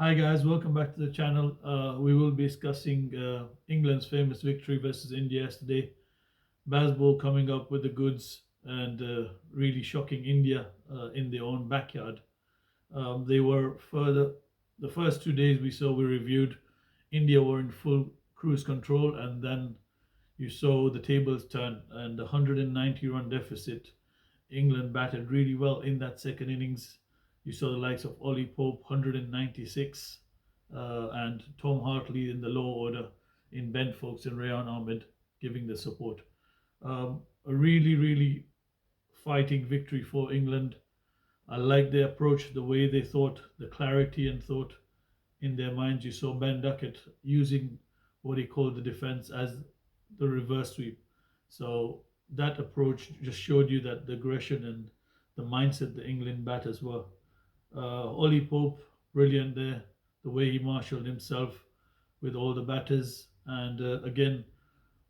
Hi guys, welcome back to the channel. We will be discussing England's famous victory versus India yesterday. Bazball coming up with the goods and really shocking India in their own backyard. They were further, the first 2 days we reviewed, India were in full cruise control, and then you saw the tables turn and the 190 run deficit. England batted really well in that second innings. You saw the likes of Ollie Pope, 196, and Tom Hartley in the low order, in Ben Foakes and Rayan Ahmed giving the support. A really fighting victory for England. I like their approach, the way they thought, the clarity and thought in their minds. You saw Ben Duckett using what he called the defense as the reverse sweep. So that approach just showed you that the aggression and the mindset the England batters were. Ollie Pope, brilliant there, the way he marshaled himself with all the batters. And again,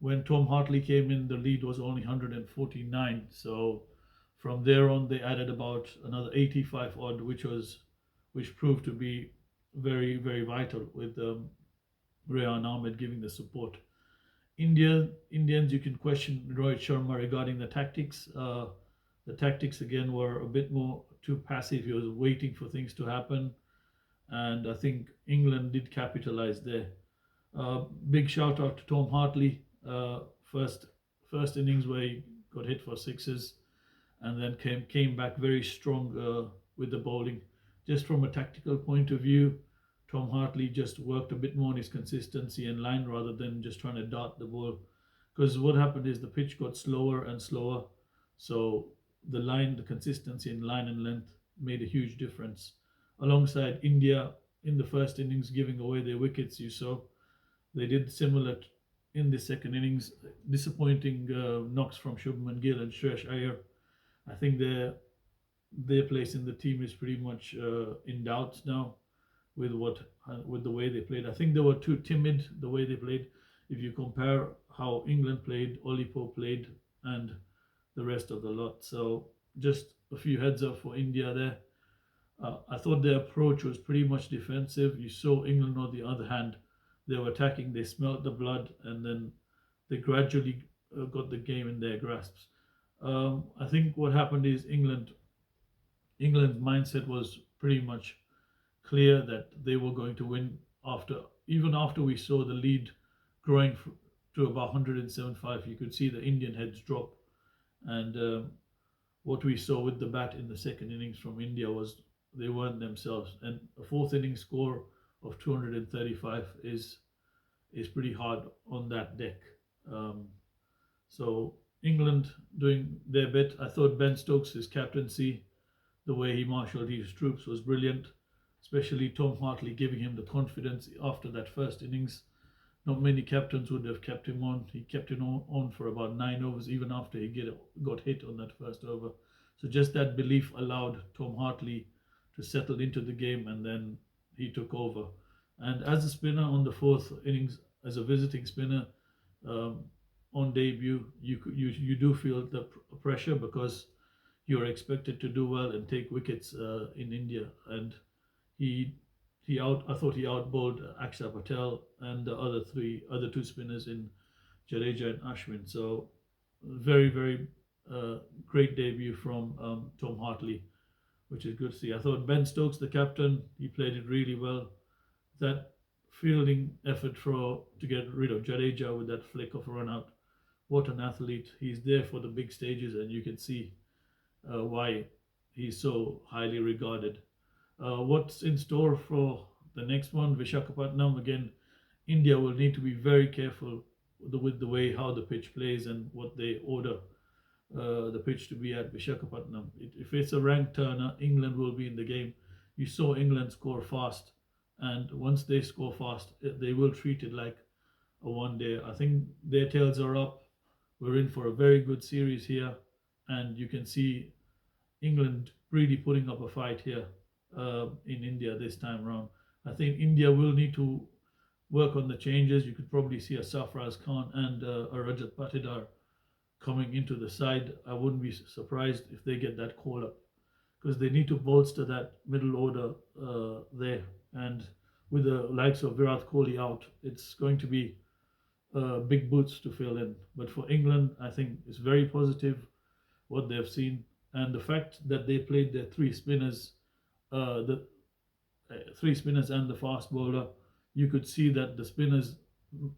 when Tom Hartley came in, the lead was only 149. So from there on, they added about another 85 odd, which proved to be very vital with Rayan Ahmed giving the support. Indians, you can question Rohit Sharma regarding the tactics. The tactics again were a bit more too passive. He was waiting for things to happen, and I think England did capitalize there. Big shout out to Tom Hartley. First innings where he got hit for sixes, and then came back very strong with the bowling. Just from a tactical point of view, Tom Hartley just worked a bit more on his consistency and line rather than just trying to dart the ball. Because what happened is the pitch got slower and slower, so the consistency in line and length made a huge difference. Alongside India in the first innings giving away their wickets, you saw they did similar in the second innings. Disappointing knocks from Shubman Gill and Shreyas Iyer. I think their place in the team is pretty much in doubt now with the way they played. I think they were too timid the way they played. If you compare how England played, Ollie Pope played, and the rest of the lot. So just a few heads up for India there. I thought their approach was pretty much defensive. You saw England on the other hand, they were attacking, they smelt the blood, and then they gradually got the game in their grasps. I think what happened is England's mindset was pretty much clear that they were going to win even after we saw the lead growing to about 175. You could see the Indian heads drop, and what we saw with the bat in the second innings from India was they weren't themselves. And a fourth inning score of 235 is pretty hard on that deck. So England doing their bit. I thought Ben Stokes' captaincy, the way he marshalled his troops, was brilliant, especially Tom Hartley giving him the confidence after that first innings. Not many captains would have kept him on. He kept him on for about 9 overs, even after he got hit on that first over. So just that belief allowed Tom Hartley to settle into the game, and then he took over. And as a spinner on the fourth innings, as a visiting spinner on debut, you do feel the pressure because you're expected to do well and take wickets in India. And I thought he outbowled Akshar Patel and the other two spinners in Jadeja and Ashwin. So very great debut from Tom Hartley, which is good to see. I thought Ben Stokes, the captain, he played it really well. That fielding effort to get rid of Jadeja with that flick of a run out. What an athlete. He's there for the big stages, and you can see why he's so highly regarded. What's in store for the next one? Visakhapatnam again. India will need to be very careful with the way how the pitch plays and what they order the pitch to be at Visakhapatnam. If it's a rank turner, England will be in the game. You saw England score fast, and once they score fast, they will treat it like a one day. I think their tails are up. We're in for a very good series here, and you can see England really putting up a fight here in India this time around. I think India will need to work on the changes. You could probably see a Safraz Khan and a Rajat Patidar coming into the side. I wouldn't be surprised if they get that call up, because they need to bolster that middle order there. And with the likes of Virat Kohli out, it's going to be big boots to fill in. But for England, I think it's very positive what they've seen, and the fact that they played their the three spinners and the fast bowler, you could see that the spinners,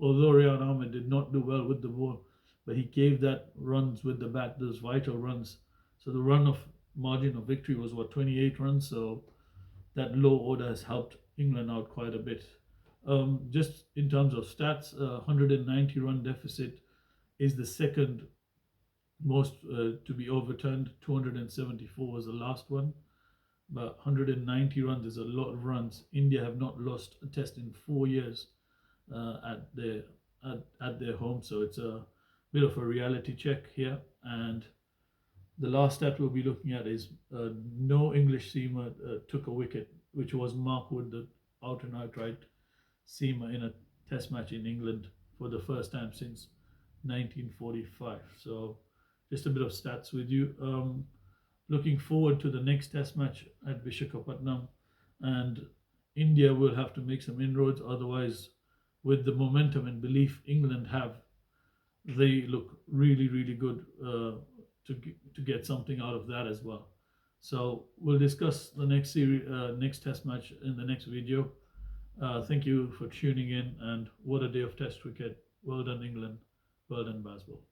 although Rian Ahmed did not do well with the ball, but he gave that runs with the bat, those vital runs. So the run of margin of victory was what, 28 runs. So that low order has helped England out quite a bit. Just in terms of stats, 190 run deficit is the second most to be overturned. 274 was the last one, but 190 runs is a lot of runs. India have not lost a test in 4 years at their home, so it's a bit of a reality check here. And the last stat we'll be looking at is no English seamer took a wicket, which was Mark Wood, the out and outright seamer in a test match in England for the first time since 1945. So just a bit of stats with you. Looking forward to the next test match at Vishakhapatnam, and India will have to make some inroads. Otherwise, with the momentum and belief England have, they look really, really good to get something out of that as well. So we'll discuss the next test match in the next video. Thank you for tuning in, and what a day of test cricket. Well done, England. Well done, Bazball.